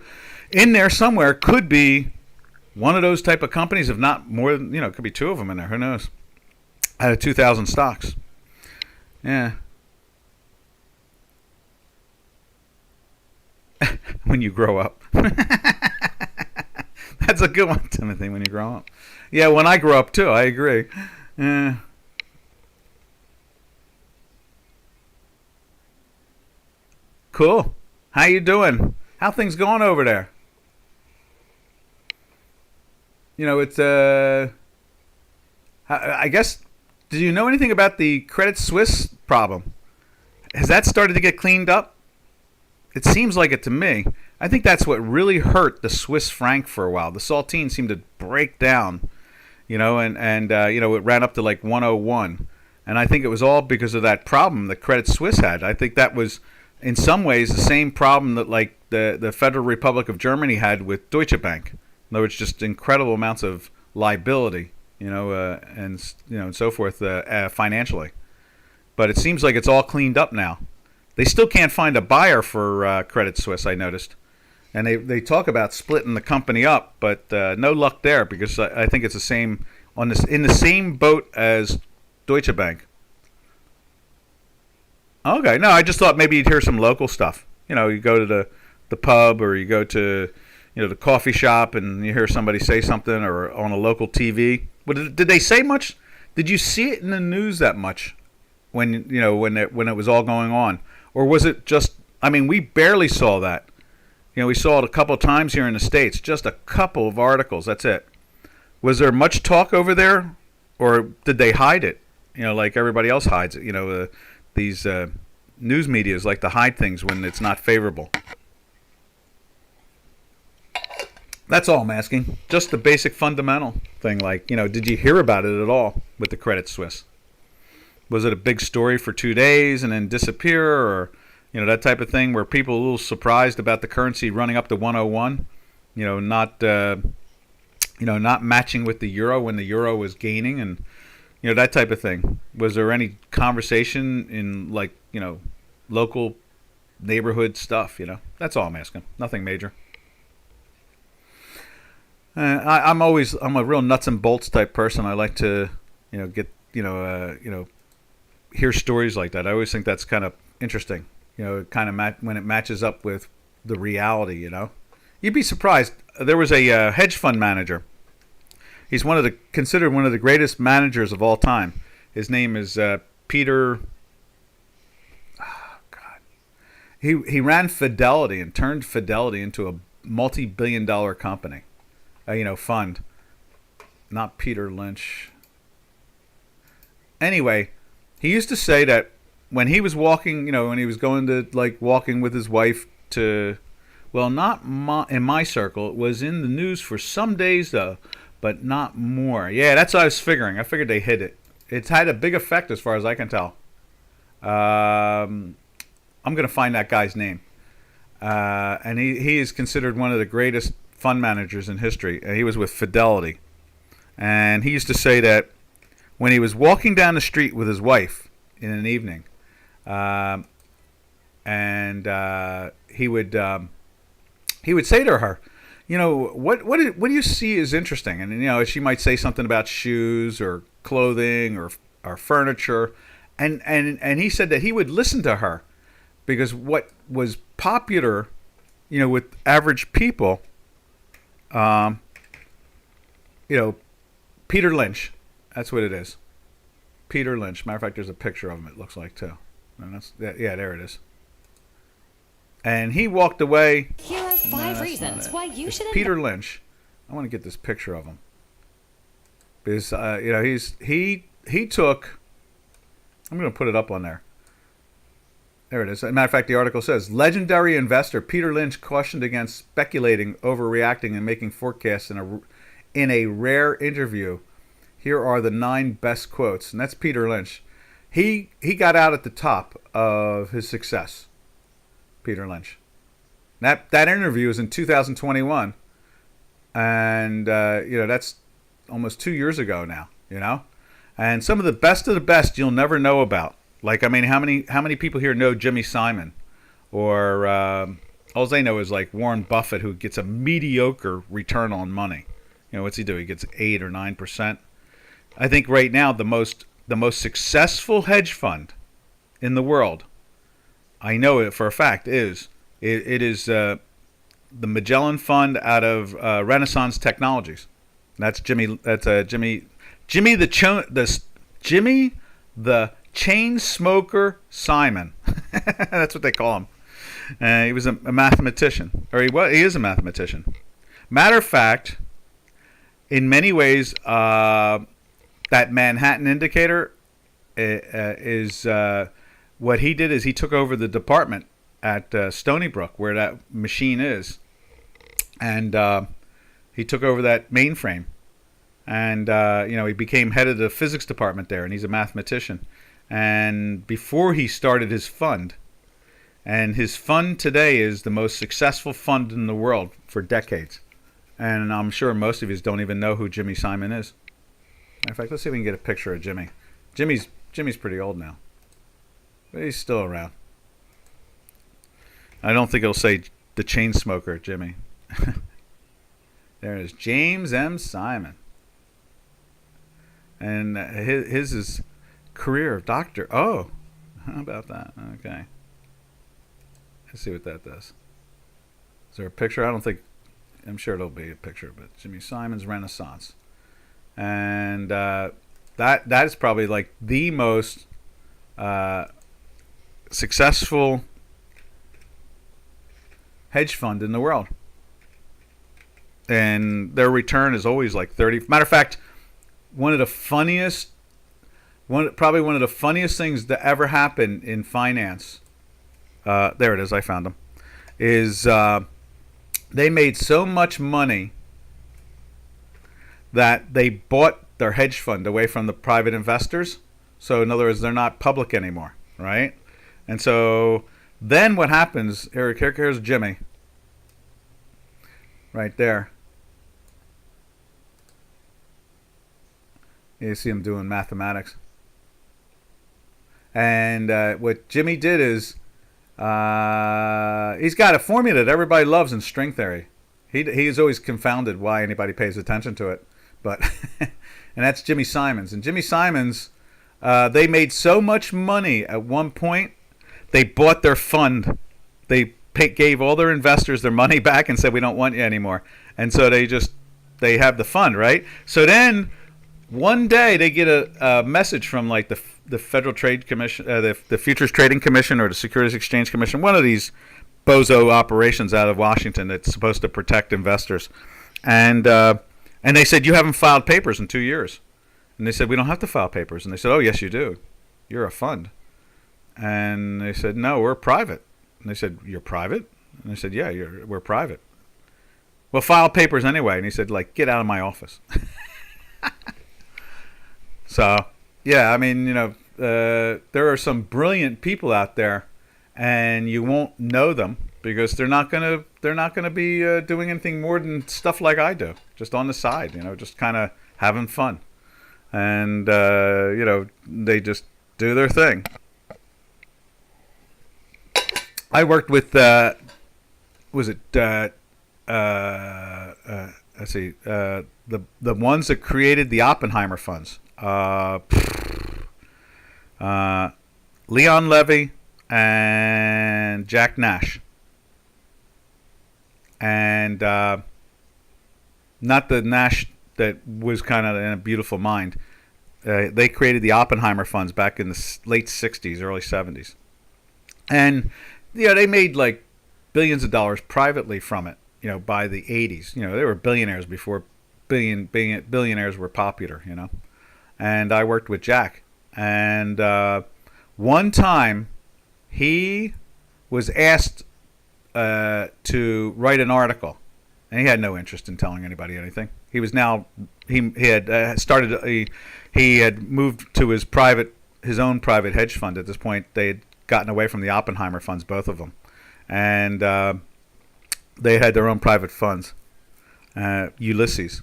in there somewhere could be one of those type of companies, if not more than, it could be two of them in there. Who knows? Out of 2,000 stocks. Yeah. When you grow up. That's a good one, Timothy, when you grow up. Yeah, when I grow up too, I agree. Yeah. Cool. How you doing? How things going over there? It's I guess. Do you know anything about the Credit Suisse problem? Has that started to get cleaned up? It seems like it to me. I think that's what really hurt the Swiss franc for a while. The saltine seemed to break down, and it ran up to like 101. And I think it was all because of that problem that Credit Suisse had. I think that was, in some ways, the same problem that like the Federal Republic of Germany had with Deutsche Bank. In other words, just incredible amounts of liability, and so forth financially. But it seems like it's all cleaned up now. They still can't find a buyer for Credit Suisse, I noticed. And they talk about splitting the company up, but no luck there because I think it's the same in the same boat as Deutsche Bank. Okay, no, I just thought maybe you'd hear some local stuff. You go to the pub or you go to the coffee shop and you hear somebody say something or on a local TV. Did they say much? Did you see it in the news that much when it was all going on, or was it just? I mean, we barely saw that. We saw it a couple of times here in the States, just a couple of articles. That's it. Was there much talk over there, or did they hide it? Like everybody else hides it. These news medias like to hide things when it's not favorable. That's all I'm asking. Just the basic fundamental thing. Like, did you hear about it at all with the Credit Suisse? Was it a big story for 2 days and then disappear, or that type of thing where people are a little surprised about the currency running up to 101? Not matching with the euro when the euro was gaining, and that type of thing. Was there any conversation in local neighborhood stuff? That's all I'm asking. Nothing major. I'm a real nuts and bolts type person. I like to hear stories like that. I always think that's kind of interesting. Kind of when it matches up with the reality. You'd be surprised. There was a hedge fund manager. He's considered one of the greatest managers of all time. His name is Peter. Oh God. He ran Fidelity and turned Fidelity into a multi-billion-dollar company. Fund. Not Peter Lynch. Anyway, he used to say that when he was walking, when he was going to walking with his wife to, well, not in my circle. It was in the news for some days though, but not more. Yeah, that's what I was figuring. I figured they hid it. It's had a big effect as far as I can tell. I'm going to find that guy's name. And he is considered one of the greatest fund managers in history. He was with Fidelity. And he used to say that when he was walking down the street with his wife in an evening, he would say to her, what do you see as interesting? And she might say something about shoes or clothing or furniture, and he said that he would listen to her because what was popular, with average people, Peter Lynch, that's what it is. Peter Lynch. Matter of fact, there's a picture of him. It looks like too. And there it is. And he walked away. Here are 5 reasons why you should. Peter Lynch. I want to get this picture of him because he took. I'm going to put it up on there. There it is. As a matter of fact, the article says legendary investor Peter Lynch cautioned against speculating, overreacting, and making forecasts in a rare interview. Here are the 9 best quotes, and that's Peter Lynch. He got out at the top of his success. Peter Lynch. That interview was in 2021, and that's almost 2 years ago now. And some of the best you'll never know about. Like, I mean, how many people here know Jimmy Simon, or all they know is like Warren Buffett, who gets a mediocre return on money. What's he do? He gets 8 or 9%. I think right now the most successful hedge fund in the world, I know it for a fact, is the Magellan Fund out of Renaissance Technologies. That's Jimmy the Chain Smoker Simon. That's what they call him. He was a mathematician, or he is a mathematician. Matter of fact, in many ways, that Manhattan Indicator is what he did is he took over the department at Stony Brook, where that machine is, and he took over that mainframe, and he became head of the physics department there, and he's a mathematician. And before he started his fund, and his fund today is the most successful fund in the world for decades. And I'm sure most of you don't even know who Jimmy Simon is. In fact, let's see if we can get a picture of Jimmy. Jimmy's pretty old now, but he's still around. I don't think it'll say the chain smoker, Jimmy. There it is, James M. Simon. And his is career of doctor. Oh, how about that? Okay. Let's see what that does. Is there a picture? I'm sure it'll be a picture, but Jimmy Simon's Renaissance. And that is probably like the most successful hedge fund in the world. And their return is always like 30. Matter of fact, probably one of the funniest things that ever happened in finance. There it is. I found them. Is they made so much money that they bought their hedge fund away from the private investors. So in other words, they're not public anymore, right? And so then what happens? Here's Jimmy, right there. You see him doing mathematics. And what Jimmy did is he's got a formula that everybody loves in string theory. He's always confounded why anybody pays attention to it. But and that's Jimmy Simons. And Jimmy Simons, they made so much money at one point, they bought their fund. They gave all their investors their money back and said, we don't want you anymore. And so they have the fund, right? So then one day they get a message from like the Federal Trade Commission, the Futures Trading Commission, or the Securities Exchange Commission, one of these bozo operations out of Washington that's supposed to protect investors. And they said, you haven't filed papers in 2 years. And they said, we don't have to file papers. And they said, oh, yes, you do. You're a fund. And they said, no, we're private. And they said, you're private? And they said, yeah, we're private. Well, file papers anyway. And he said, like, get out of my office. So, yeah, I mean, there are some brilliant people out there, and you won't know them because they're not gonna be doing anything more than stuff like I do, just on the side, just kind of having fun, and they just do their thing. I worked with let's see, the ones that created the Oppenheimer funds. Leon Levy and Jack Nash, and not the Nash that was kind of in A Beautiful Mind. They created the Oppenheimer funds back in the late 60s, early 70s, and they made like billions of dollars privately from it. By the 80s, they were billionaires before billionaires were popular. And I worked with Jack. And one time he was asked to write an article. And he had no interest in telling anybody anything. He was now, he had moved to his own private hedge fund at this point. They had gotten away from the Oppenheimer funds, both of them. And they had their own private funds, Ulysses.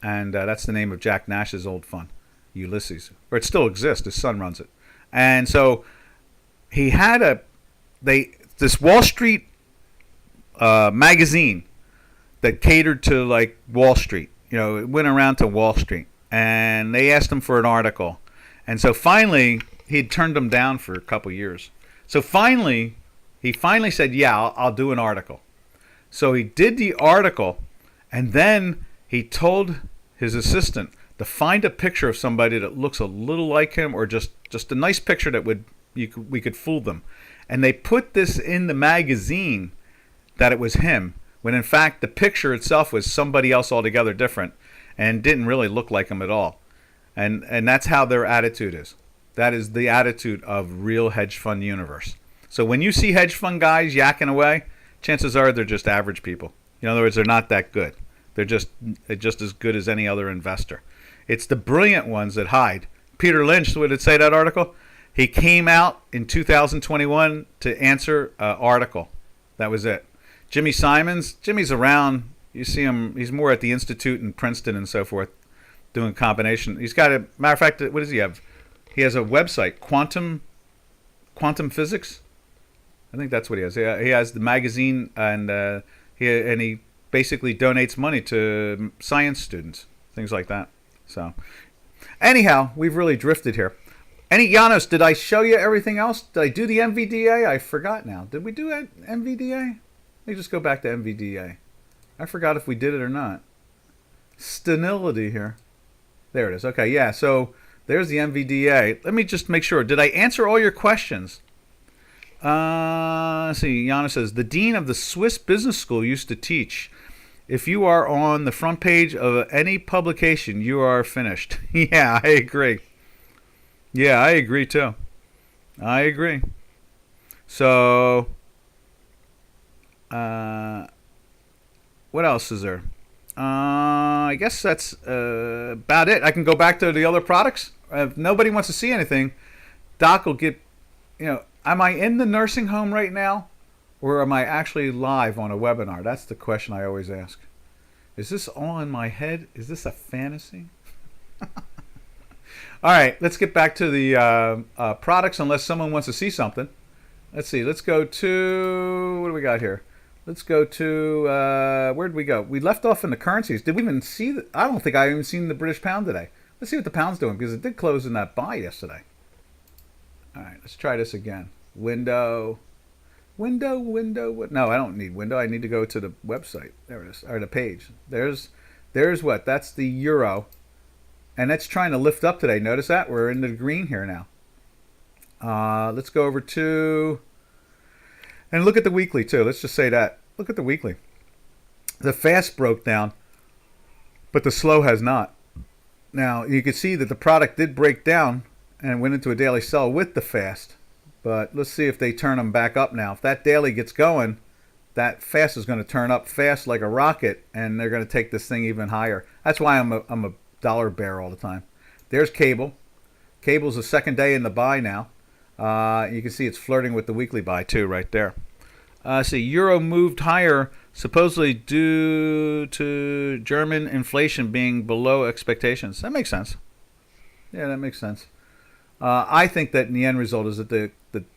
And that's the name of Jack Nash's old fund. Ulysses, or it still exists. His son runs it, and so he had this Wall Street magazine that catered to like Wall Street. It went around to Wall Street, and they asked him for an article, and so finally he'd turned them down for a couple years. So finally, he said, "Yeah, I'll do an article." So he did the article, and then he told his assistant to find a picture of somebody that looks a little like him, or just a nice picture that we could fool them. And they put this in the magazine that it was him, when in fact the picture itself was somebody else altogether different and didn't really look like him at all. And that's how their attitude is. That is the attitude of real hedge fund universe. So when you see hedge fund guys yakking away, chances are they're just average people. In other words, they're not that good. They're just as good as any other investor. It's the brilliant ones that hide. Peter Lynch, what did it say, that article? He came out in 2021 to answer an article. That was it. Jimmy Simons, Jimmy's around. You see him, he's more at the Institute in Princeton and so forth, doing a combination. He's got a, matter of fact, what does he have? He has a website, Quantum Physics. I think that's what he has. He has the magazine, and he basically donates money to science students, things like that. So, anyhow, we've really drifted here. Janos, did I show you everything else? Did I do the MVDA? I forgot now. Did we do MVDA? Let me just go back to MVDA. I forgot if we did it or not. Senility here. There it is. Okay, yeah, so there's the MVDA. Let me just make sure. Did I answer all your questions? Let's see. Janos says, the dean of the Swiss Business School used to teach, if you are on the front page of any publication, you are finished. Yeah, I agree. Yeah, I agree too. I agree. So, what else is there? I guess that's about it. I can go back to the other products. If nobody wants to see anything, Doc will get, am I in the nursing home right now? Or am I actually live on a webinar? That's the question I always ask. Is this all in my head? Is this a fantasy? All right, let's get back to the products unless someone wants to see something. Let's see. Let's go to, what do we got here? Let's go to, where did we go? We left off in the currencies. Did we even see, I don't think I even seen the British pound today. Let's see what the pound's doing, because it did close in that buy yesterday. All right, let's try this again. Window. No, I don't need window. I need to go to the website. There it is, or the page. There's what? That's the euro. And that's trying to lift up today. Notice that? We're in the green here now. Let's go over to, and look at the weekly too. Let's just say that. Look at the weekly. The fast broke down, but the slow has not. Now, you can see that the product did break down and went into a daily sell with the fast. But let's see if they turn them back up now. If that daily gets going, that fast is going to turn up fast like a rocket, and they're going to take this thing even higher. That's why I'm a dollar bear all the time. There's cable. Cable's the second day in the buy now. You can see it's flirting with the weekly buy too right there. See, euro moved higher supposedly due to German inflation being below expectations. That makes sense. Yeah, that makes sense. I think that in the end result is that the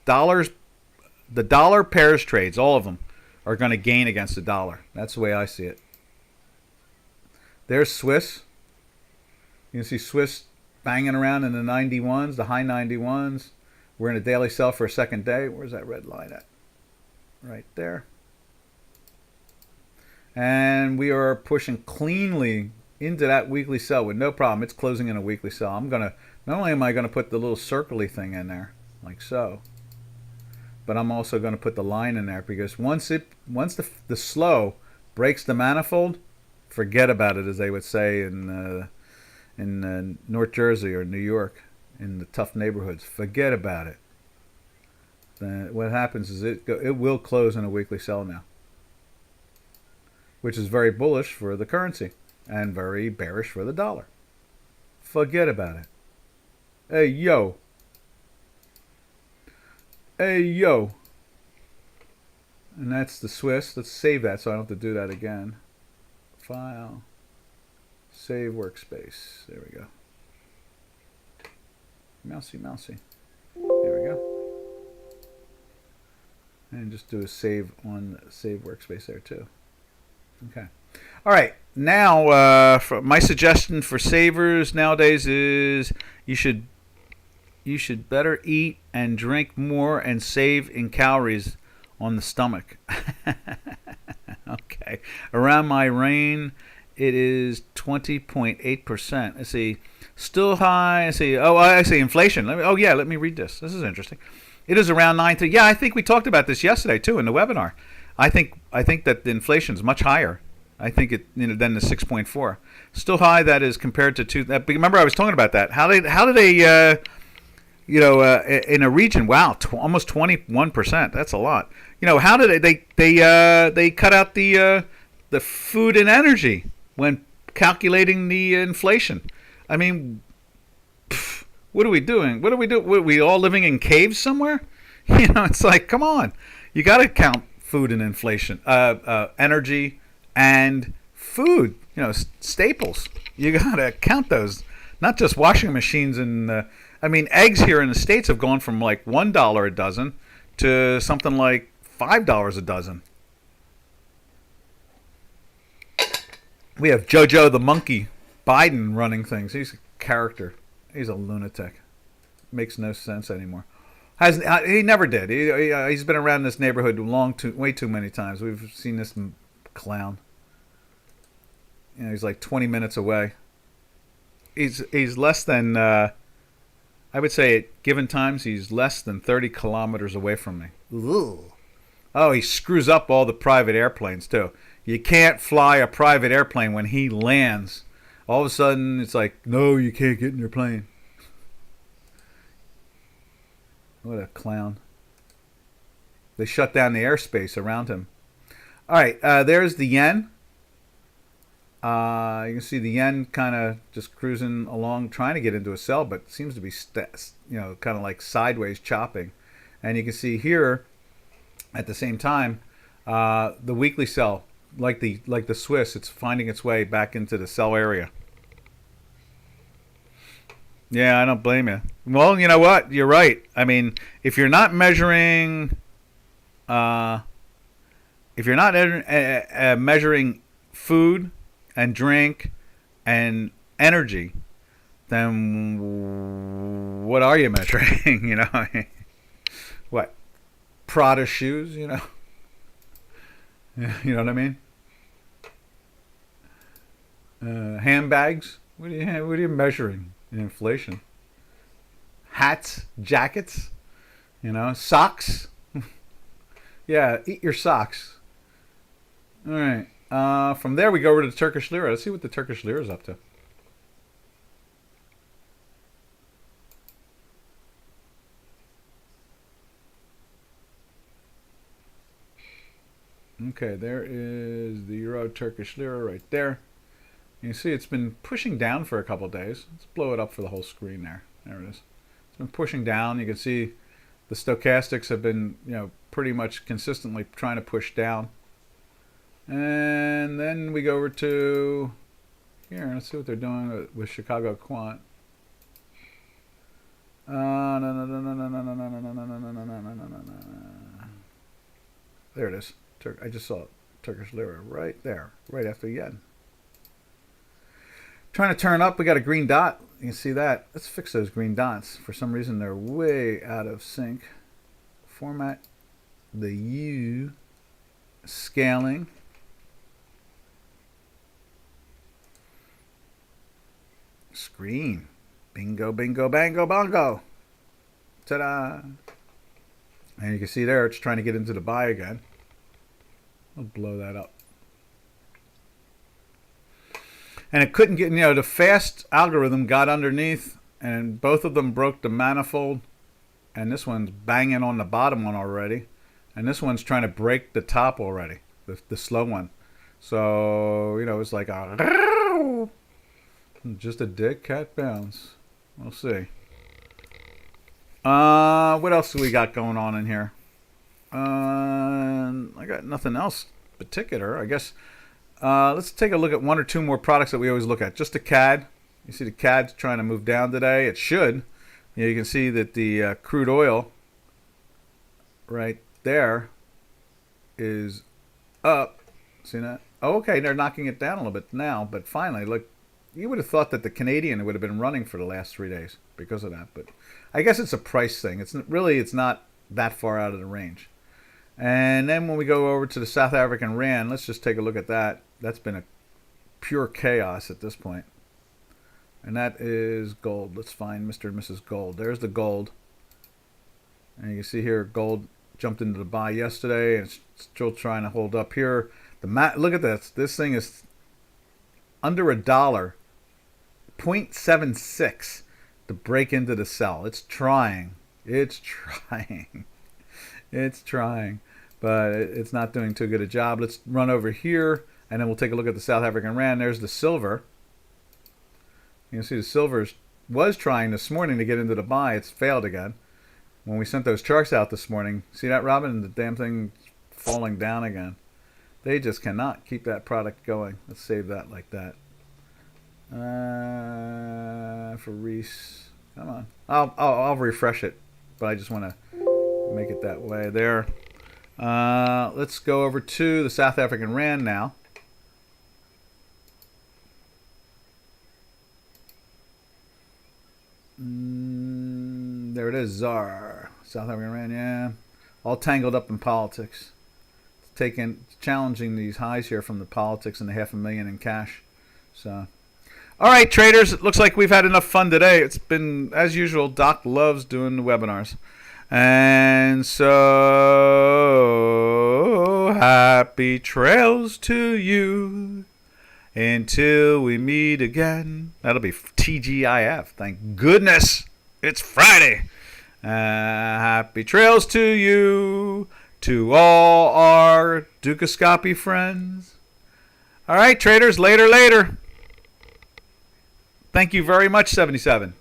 dollar pairs trades, all of them, are going to gain against the dollar. That's the way I see it. There's Swiss. You can see Swiss banging around in the 91s, the high 91s. We're in a daily sell for a second day. Where's that red line at? Right there. And we are pushing cleanly into that weekly sell with no problem. It's closing in a weekly sell. Not only am I going to put the little circly thing in there, like so, but I'm also going to put the line in there, because once the slow breaks the manifold, forget about it, as they would say in North Jersey or New York, in the tough neighborhoods. Forget about it. Then what happens is it will close in a weekly sell now, which is very bullish for the currency and very bearish for the dollar. Forget about it. Hey, yo. Hey, yo. And that's the Swiss. Let's save that so I don't have to do that again. File. Save workspace. There we go. Mousy. There we go. And just do a save on save workspace there too. Okay. All right. Now, my suggestion for savers nowadays is you should better eat and drink more and save in calories on the stomach. Okay. Around my reign, it is 20.8%. Let's see. Still high. Let's see. Oh, I see inflation. Let me read this. This is interesting. It is around 9 to. Yeah, I think we talked about this yesterday too in the webinar. I think that the inflation is much higher. I think it than the 6.4. Still high. That is compared to two. Remember, I was talking about that. How do they in a region, wow, almost 21%. That's a lot. How did they cut out the food and energy when calculating the inflation? I mean, what are we doing? What are we doing? What, are we all living in caves somewhere? It's like, come on, you got to count food and inflation, energy and food. Staples. You got to count those, not just washing machines and. Eggs here in the States have gone from like $1 a dozen to something like $5 a dozen. We have JoJo the monkey Biden running things. He's a character. He's a lunatic. Makes no sense anymore. He never did. He's been around this neighborhood way too many times. We've seen this clown. He's like 20 minutes away. He's less than. I would say at given times he's less than 30 kilometers away from me. Ooh. Oh, he screws up all the private airplanes too. You can't fly a private airplane when he lands. All of a sudden it's like, no, you can't get in your plane. What a clown. They shut down the airspace around him. All right, there's the yen. You can see the yen kind of just cruising along, trying to get into a sell, but seems to be kind of like sideways chopping. And you can see here, at the same time, the weekly sell, like the Swiss, it's finding its way back into the sell area. Yeah, I don't blame you. Well, you know what? You're right. I mean, if you're not measuring, measuring food and drink and energy, then what are you measuring? What? Prada shoes, You know what I mean? Handbags. What are you measuring in inflation? Hats, jackets, socks. Yeah, eat your socks. All right. From there, we go over to the Turkish lira. Let's see what the Turkish lira is up to. Okay, there is the euro Turkish lira right there. You can see it's been pushing down for a couple of days. Let's blow it up for the whole screen there. There it is. It's been pushing down. You can see the stochastics have been, pretty much consistently trying to push down. And then we go over to here. Let's see what they're doing with Chicago Quant. There it is. I just saw it. Turkish lira right there, right after yen. Trying to turn up. We got a green dot. You can see that. Let's fix those green dots. For some reason, they're way out of sync. Format the U. Scaling. Screen. Bingo, bingo, bango, bongo. Ta-da. And you can see there, it's trying to get into the buy again. I'll blow that up. And it couldn't get, the fast algorithm got underneath, and both of them broke the manifold. And this one's banging on the bottom one already. And this one's trying to break the top already, the slow one. So, it's like a... Just a dead cat bounce. We'll see. What else do we got going on in here? I got nothing else particular. I guess let's take a look at one or two more products that we always look at. Just the CAD. You see the CAD's trying to move down today. It should. You can see that the crude oil right there is up. See that? Oh, okay, they're knocking it down a little bit now, but finally, look. You would have thought that the Canadian would have been running for the last 3 days because of that, but I guess it's a price thing. It's not that far out of the range. And then when we go over to the South African Rand, let's just take a look at that. That's been a pure chaos at this point. And that is gold. Let's find Mr. and Mrs. Gold. There's the gold. And you can see here gold jumped into the buy yesterday and it's still trying to hold up here. Look at this. This thing is under $1. 0.76. to break into the sell. It's trying. It's trying. It's trying. But it's not doing too good a job. Let's run over here, and then we'll take a look at the South African Rand. There's the silver. You can see the silver was trying this morning to get into the buy. It's failed again. When we sent those charts out this morning, see that, Robin? The damn thing falling down again. They just cannot keep that product going. Let's save that like that. For Reese, come on. I'll refresh it, but I just want to make it that way there. Let's go over to the South African Rand now. There it is, ZAR. South African Rand, yeah. All tangled up in politics. It's challenging these highs here from the politics and the $500,000 in cash. So, all right, traders. It looks like we've had enough fun today. It's been, as usual, Doc loves doing the webinars. And so, happy trails to you until we meet again. That'll be TGIF. Thank goodness it's Friday. Happy trails to you, to all our Dukascopy friends. All right, traders, later. Thank you very much, 77.